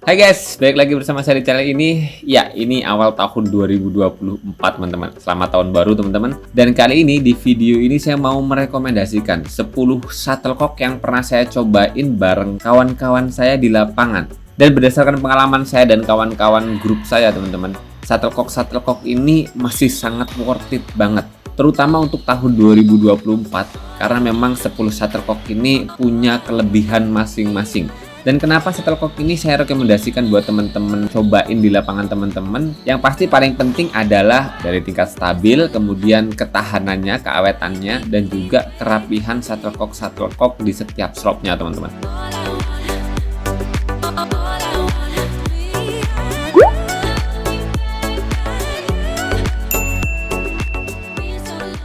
Hai guys, balik lagi bersama saya di channel ini. Ya, ini awal tahun 2024 teman-teman. Selamat tahun baru teman-teman. Dan kali ini di video ini saya mau merekomendasikan 10 shuttlecock yang pernah saya cobain bareng kawan-kawan saya di lapangan. Dan berdasarkan pengalaman saya dan kawan-kawan grup saya teman-teman, shuttlecock ini masih sangat worth it banget. Terutama untuk tahun 2024 karena memang 10 shuttlecock ini punya kelebihan masing-masing. Dan kenapa shuttlecock ini saya rekomendasikan buat teman-teman cobain di lapangan teman-teman? Yang pasti paling penting adalah dari tingkat stabil, kemudian ketahanannya, keawetannya, dan juga kerapihan shuttlecock di setiap slopnya teman-teman.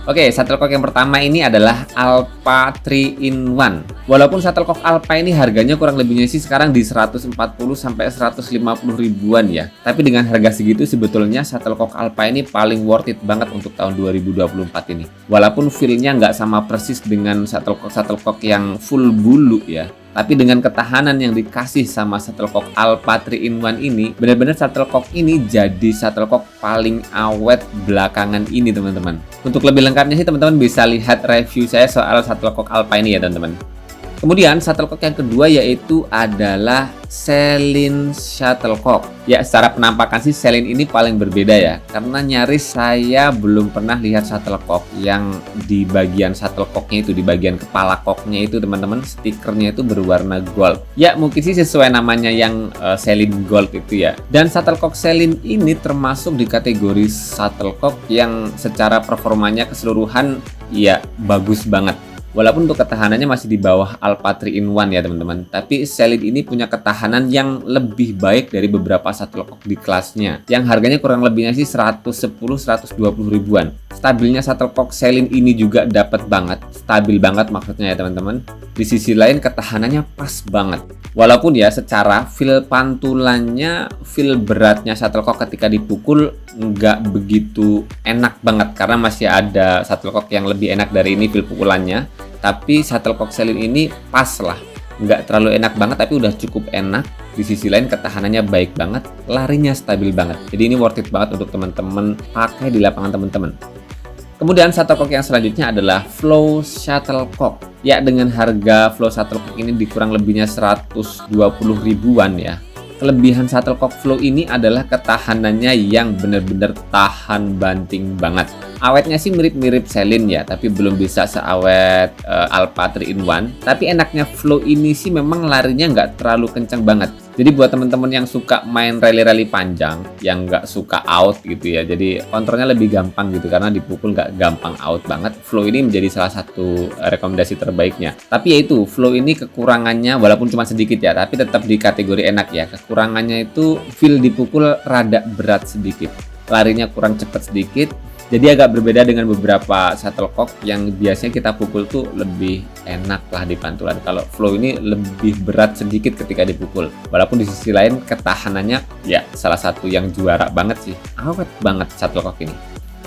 Oke, shuttlecock yang pertama ini adalah Alpha 3-in-1. Walaupun shuttlecock Alpha ini harganya kurang lebihnya sih sekarang di 140 sampai 150 ribuan ya. Tapi dengan harga segitu sebetulnya shuttlecock Alpha ini paling worth it banget untuk tahun 2024 ini. Walaupun feel-nya nggak sama persis dengan shuttlecock yang full bulu ya. Tapi dengan ketahanan yang dikasih sama shuttlecock Alpha 3-in-1 ini, benar-benar shuttlecock ini jadi shuttlecock paling awet belakangan ini teman-teman. Untuk lebih lengkapnya sih teman-teman bisa lihat review saya soal shuttlecock Alpha ini ya teman-teman. Kemudian shuttlecock yang kedua yaitu adalah Celine Shuttlecock. Ya, secara penampakan sih Celine ini paling berbeda ya, karena nyaris saya belum pernah lihat shuttlecock yang di bagian shuttlecocknya itu, di bagian kepala koknya itu teman-teman, stikernya itu berwarna gold. Ya, mungkin sih sesuai namanya yang Celine Gold itu ya. Dan shuttlecock Celine ini termasuk di kategori shuttlecock yang secara performanya keseluruhan ya bagus banget. Walaupun untuk ketahanannya masih di bawah Alpha 3-in-1 ya teman-teman, tapi Celine ini punya ketahanan yang lebih baik dari beberapa shuttlecock di kelasnya, yang harganya kurang lebihnya sih 110-120 ribuan. Stabilnya shuttlecock Celine ini juga dapat banget, stabil banget maksudnya ya teman-teman. Di sisi lain ketahanannya pas banget. Walaupun ya secara feel pantulannya, feel beratnya shuttlecock ketika dipukul nggak begitu enak banget, karena masih ada shuttlecock yang lebih enak dari ini feel pukulannya. Tapi shuttlecock Celine ini pas lah, nggak terlalu enak banget tapi udah cukup enak. Di sisi lain ketahanannya baik banget, larinya stabil banget. Jadi ini worth it banget untuk teman-teman pakai di lapangan teman-teman. Kemudian shuttlecock yang selanjutnya adalah Flow Shuttlecock. Ya, dengan harga Flow Shuttlecock ini di kurang lebihnya 120 ribuan ya. Kelebihan shuttlecock Flow ini adalah ketahanannya yang benar-benar tahan banting banget. Awetnya sih mirip-mirip Celine ya, tapi belum bisa seawet Alpha 3-in-1. Tapi enaknya Flow ini sih memang larinya nggak terlalu kencang banget. Jadi buat teman-teman yang suka main rally-rally panjang, yang nggak suka out gitu ya, jadi kontrolnya lebih gampang gitu karena dipukul nggak gampang out banget. Flow ini menjadi salah satu rekomendasi terbaiknya. Tapi yaitu Flow ini kekurangannya walaupun cuma sedikit ya, tapi tetap di kategori enak ya. Kekurangannya itu feel dipukul rada berat sedikit, larinya kurang cepat sedikit. Jadi agak berbeda dengan beberapa shuttlecock yang biasanya kita pukul tuh lebih enak lah di pantulan. Kalau Flow ini lebih berat sedikit ketika dipukul. Walaupun di sisi lain ketahanannya ya salah satu yang juara banget sih. Awet banget shuttlecock ini.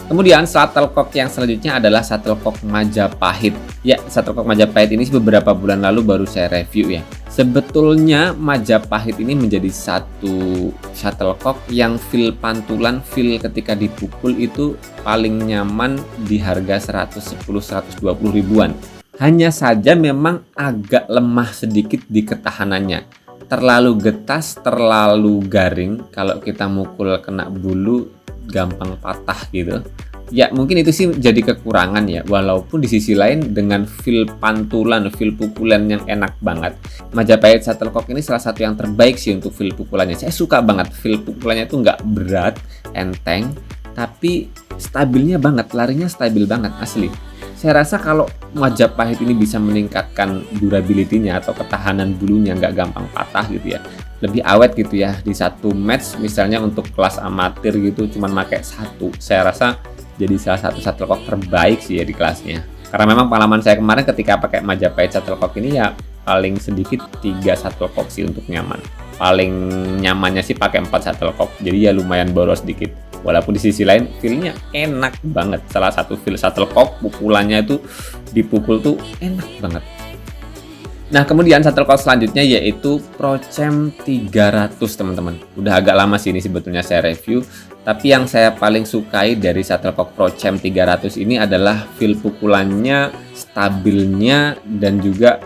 Kemudian shuttlecock yang selanjutnya adalah shuttlecock Majapahit. Ya, shuttlecock Majapahit ini beberapa bulan lalu baru saya review ya. Sebetulnya Majapahit ini menjadi satu shuttlecock yang feel pantulan, feel ketika dipukul itu paling nyaman di harga 110-120 ribuan. Hanya saja memang agak lemah sedikit di ketahanannya. Terlalu getas, terlalu garing. Kalau kita mukul kena bulu gampang patah gitu. Ya mungkin itu sih jadi kekurangan ya. Walaupun di sisi lain dengan feel pantulan, feel pukulan yang enak banget, Majapahit shuttlecock ini salah satu yang terbaik sih untuk feel pukulannya. Saya suka banget feel pukulannya itu nggak berat, enteng, tapi stabilnya banget, larinya stabil banget asli. Saya rasa kalau Majapahit ini bisa meningkatkan durability-nya atau ketahanan bulunya nggak gampang patah gitu ya, lebih awet gitu ya di satu match, misalnya untuk kelas amatir gitu cuman pakai satu, saya rasa jadi salah satu shuttlecock terbaik sih ya di kelasnya. Karena memang pengalaman saya kemarin ketika pakai Majapahit shuttlecock ini ya paling sedikit 3 shuttlecock sih untuk nyaman. Paling nyamannya sih pakai 4 shuttlecock, jadi ya lumayan boros sedikit. Walaupun di sisi lain feelnya enak banget. Salah satu feel shuttlecock pukulannya itu dipukul tuh enak banget. Nah, kemudian shuttlecock selanjutnya yaitu Prochem 300, teman-teman. Udah agak lama sih ini sebetulnya saya review, tapi yang saya paling sukai dari shuttlecock Prochem 300 ini adalah feel pukulannya, stabilnya, dan juga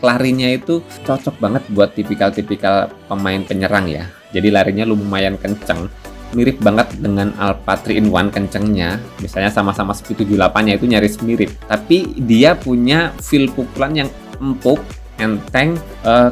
larinya itu cocok banget buat tipikal-tipikal pemain penyerang ya. Jadi larinya lumayan kenceng. Mirip banget dengan Alpha 3-in-1 kencengnya. Misalnya sama-sama speed 78-nya itu nyaris mirip. Tapi dia punya feel pukulan yang empuk, enteng,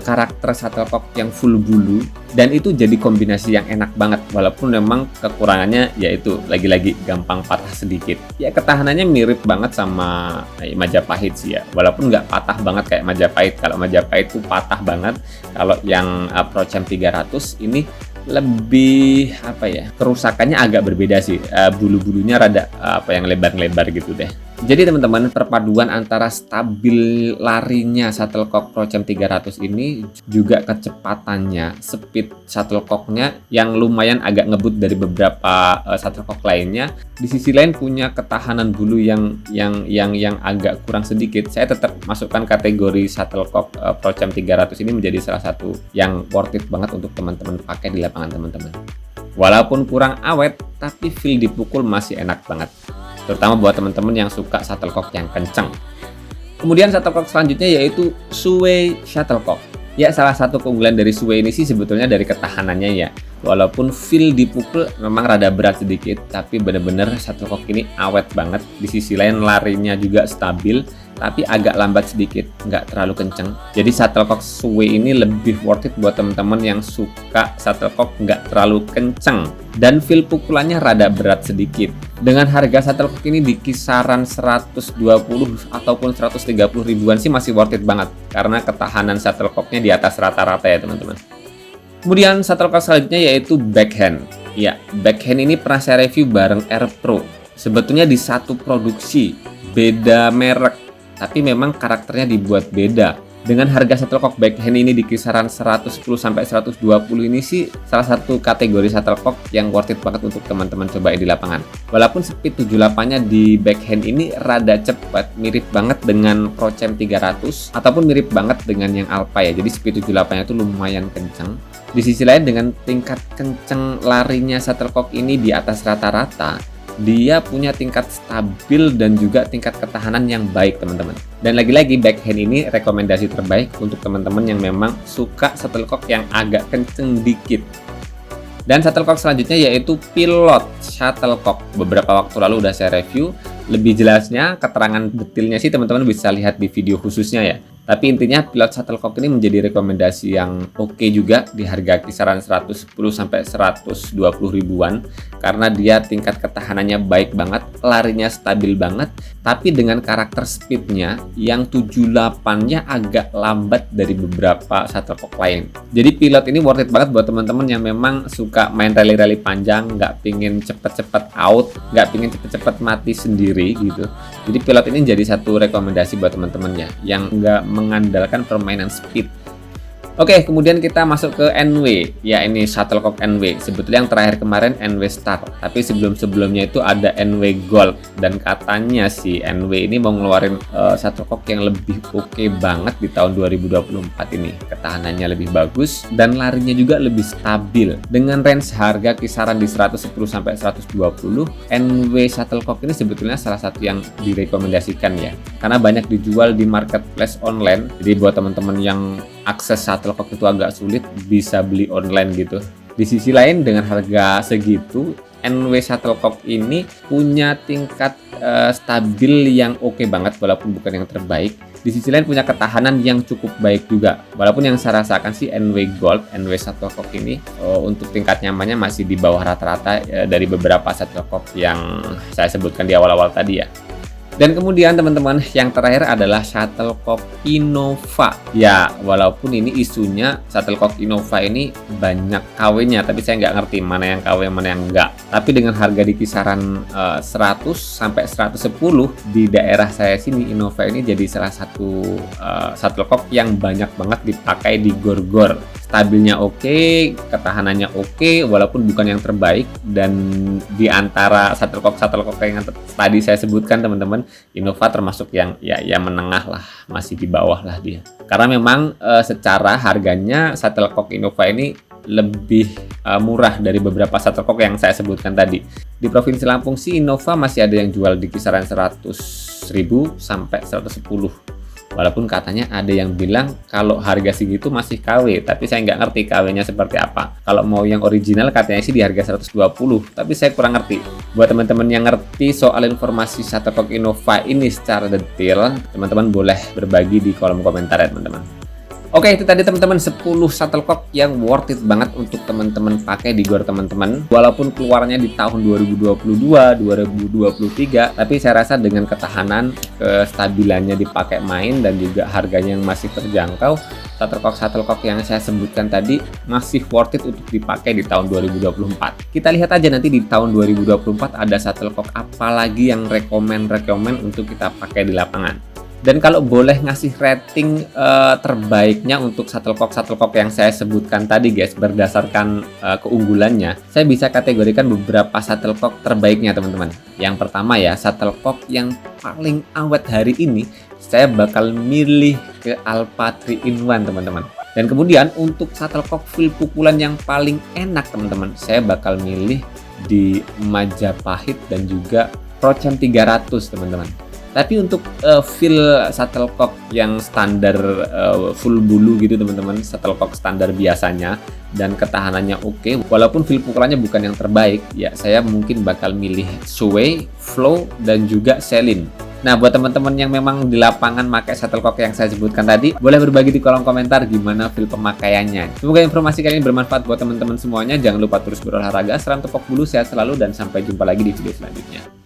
karakter shuttlecock yang full bulu, dan itu jadi kombinasi yang enak banget. Walaupun memang kekurangannya yaitu lagi-lagi gampang patah sedikit. Ya ketahanannya mirip banget sama Majapahit sih ya. Walaupun nggak patah banget kayak Majapahit. Kalau Majapahit itu patah banget. Kalau yang Prochem 300 ini lebih apa ya, kerusakannya agak berbeda sih, bulu-bulunya rada yang lebar-lebar gitu deh. Jadi teman-teman, perpaduan antara stabil larinya shuttlecock Prochem 300 ini juga kecepatannya, speed shuttlecocknya yang lumayan agak ngebut dari beberapa shuttlecock lainnya. Di sisi lain punya ketahanan bulu yang agak kurang sedikit. Saya tetap masukkan kategori shuttlecock Prochem 300 ini menjadi salah satu yang worth it banget untuk teman-teman pakai di lapangan teman-teman. Walaupun kurang awet, tapi feel dipukul masih enak banget. Terutama buat teman-teman yang suka shuttlecock yang kencang. Kemudian shuttlecock selanjutnya yaitu Sway Shuttlecock. Ya, salah satu keunggulan dari Sway ini sih sebetulnya dari ketahanannya ya. Walaupun feel dipukul memang rada berat sedikit, tapi bener-bener shuttlecock ini awet banget. Di sisi lain larinya juga stabil, tapi agak lambat sedikit, nggak terlalu kenceng. Jadi shuttlecock Sway ini lebih worth it buat teman-teman yang suka shuttlecock nggak terlalu kenceng dan feel pukulannya rada berat sedikit. Dengan harga shuttlecock ini di kisaran 120 ataupun 130 ribuan sih masih worth it banget, karena ketahanan shuttlecocknya di atas rata-rata ya teman-teman. Kemudian shuttlecock selanjutnya yaitu backhand. Ya, backhand ini pernah saya review bareng Air Pro. Sebetulnya di satu produksi, beda merek, tapi memang karakternya dibuat beda. Dengan harga shuttlecock backhand ini di kisaran 110 sampai 120 ini sih salah satu kategori shuttlecock yang worth it banget untuk teman-teman cobain di lapangan. Walaupun speed 78-nya di backhand ini rada cepat, mirip banget dengan Prochem 300 ataupun mirip banget dengan yang Alpha ya. Jadi speed 78-nya itu lumayan kenceng. Di sisi lain dengan tingkat kenceng larinya shuttlecock ini di atas rata-rata, dia punya tingkat stabil dan juga tingkat ketahanan yang baik teman-teman. Dan lagi-lagi backhand ini rekomendasi terbaik untuk teman-teman yang memang suka shuttlecock yang agak kenceng dikit. Dan shuttlecock selanjutnya yaitu Pilot Shuttlecock. Beberapa waktu lalu udah saya review. Lebih jelasnya, keterangan detailnya sih teman-teman bisa lihat di video khususnya ya. Tapi intinya Pilot Shuttlecock ini menjadi rekomendasi yang oke juga di harga kisaran 110 sampai 120 ribuan karena dia tingkat ketahanannya baik banget, larinya stabil banget, tapi dengan karakter speednya yang 78-nya agak lambat dari beberapa shuttlecock lain. Jadi Pilot ini worth it banget buat teman-teman yang memang suka main rally-rally panjang, nggak pingin cepet-cepet out, nggak pingin cepet-cepet mati sendiri gitu. Jadi Pilot ini jadi satu rekomendasi buat teman-temannya yang nggak mengandalkan permainan speed. Oke, kemudian kita masuk ke NW. Ya, ini shuttlecock NW. Sebetulnya yang terakhir kemarin NW Star, tapi sebelumnya itu ada NW Gold. Dan katanya si NW ini mau ngeluarin shuttlecock yang lebih oke banget di tahun 2024 ini. Ketahanannya lebih bagus dan larinya juga lebih stabil. Dengan range harga kisaran di 110 sampai 120, NW shuttlecock ini sebetulnya salah satu yang direkomendasikan ya. Karena banyak dijual di marketplace online. Jadi buat teman-teman yang akses shuttlecock itu agak sulit, bisa beli online gitu. Di sisi lain dengan harga segitu, NW Shuttlecock ini punya tingkat stabil yang oke banget walaupun bukan yang terbaik. Di sisi lain punya ketahanan yang cukup baik juga. Walaupun yang saya rasakan sih NW Gold, NW Shuttlecock ini untuk tingkat nyamannya masih di bawah rata-rata dari beberapa shuttlecock yang saya sebutkan di awal-awal tadi ya. Dan kemudian teman-teman yang terakhir adalah Shuttlecock Innova. Ya, walaupun ini isunya Shuttlecock Innova ini banyak KW-nya, tapi saya nggak ngerti mana yang KW mana yang enggak. Tapi dengan harga di kisaran 100 sampai 110 di daerah saya sini, Innova ini jadi salah satu Shuttlecock yang banyak banget dipakai di gor-gor. stabilnya oke, ketahanannya oke, walaupun bukan yang terbaik. Dan di antara shuttlecock yang tadi saya sebutkan teman-teman, Innova termasuk yang ya menengah lah, masih di bawah lah dia. Karena memang secara harganya shuttlecock Innova ini lebih murah dari beberapa shuttlecock yang saya sebutkan tadi. Di Provinsi Lampung sih Innova masih ada yang jual di kisaran 100.000 sampai 110. Walaupun katanya ada yang bilang kalau harga segitu masih KW, tapi saya nggak ngerti KW-nya seperti apa. Kalau mau yang original katanya sih di harga 120, tapi saya kurang ngerti. Buat teman-teman yang ngerti soal informasi shuttlecock Innova ini secara detail, teman-teman boleh berbagi di kolom komentar ya teman-teman. Oke, itu tadi teman-teman 10 shuttlecock yang worth it banget untuk teman-teman pakai di gor teman-teman. Walaupun keluarnya di tahun 2022, 2023, tapi saya rasa dengan ketahanan, kestabilannya dipakai main dan juga harganya yang masih terjangkau, shuttlecock yang saya sebutkan tadi masih worth it untuk dipakai di tahun 2024. Kita lihat aja nanti di tahun 2024 ada shuttlecock apa lagi yang rekomen untuk kita pakai di lapangan. Dan kalau boleh ngasih rating terbaiknya untuk shuttlecock yang saya sebutkan tadi guys, berdasarkan keunggulannya, saya bisa kategorikan beberapa shuttlecock terbaiknya teman-teman. Yang pertama ya, shuttlecock yang paling awet hari ini, saya bakal milih ke Alpha 3-in-1 teman-teman. Dan kemudian untuk shuttlecock full pukulan yang paling enak teman-teman, saya bakal milih di Majapahit dan juga Procam 300 teman-teman. Tapi untuk feel shuttlecock yang standar full bulu gitu teman-teman, shuttlecock standar biasanya dan ketahanannya oke, walaupun feel pukulannya bukan yang terbaik, ya saya mungkin bakal milih Sway, Flow, dan juga Celine. Nah, buat teman-teman yang memang di lapangan pakai shuttlecock yang saya sebutkan tadi, boleh berbagi di kolom komentar gimana feel pemakaiannya. Semoga informasi kali ini bermanfaat buat teman-teman semuanya. Jangan lupa terus berolahraga, seram tepok bulu, sehat selalu, dan sampai jumpa lagi di video selanjutnya.